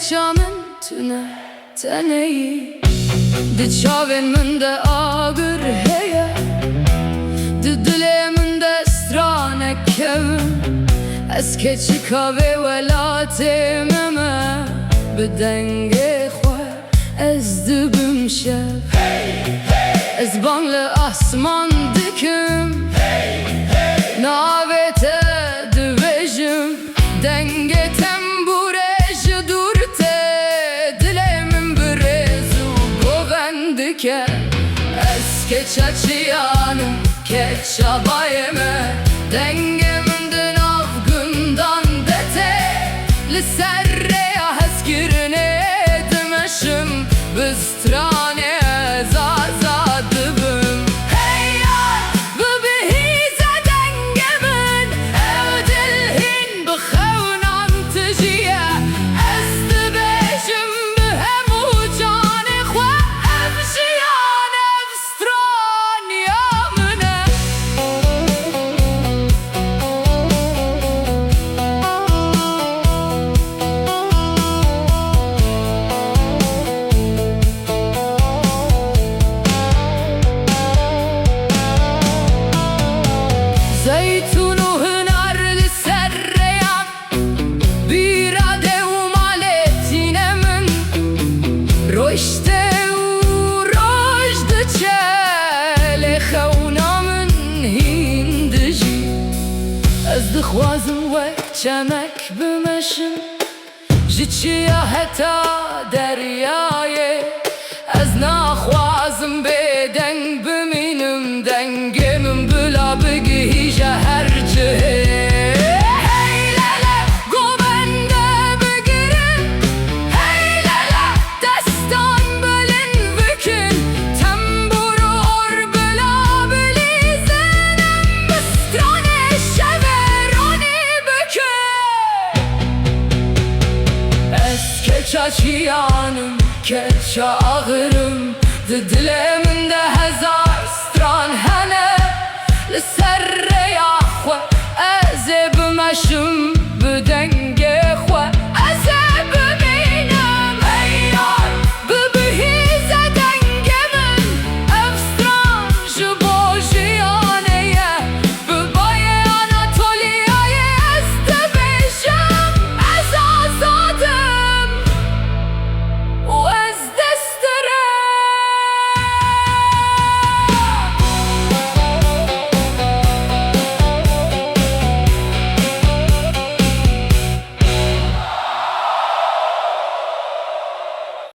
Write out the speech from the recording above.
keça min tune teneyî di çavên min de agir heye, di dilê min de strana kevin. Ez keçika vê welatê me me, bi dengê xwe ez dibim şev. Ez bang li asman dikim, navê te dibêjim. Dengê tembûrê ji dûr tê, dilê min birêz û govend dike. Ez keça çiyanım, keça bayê me, dengê min di nav gundan de tê. Li ser rêya hezkirinê dimeşim, bi stranê ez azad dibim. Hey yar, bibihîze dengê min, ew dilhîn bi XEWNA çiya. Ez dibêjim bi hemû canê xwe, ev jiyan ev straniya min e. Zeytun û hinar li ser rêyan, bîra dewma lê tîne min. Rojtê û roj diçe, lê XEWNA min hîn dijî. Ez dixwazim wek çemek bimeşim, ji çiya heta deryayê. Ez naxwazim bêdeng bimînim, dengê min bila bigihîje her cihê. Hey lele, govende bigirin, hey lele, destan bilin bikin. Tembûr û or bila bilîzin, em bi stranê şeveranî bikin. Ez keça çiyanım, keça ağırım, di dilê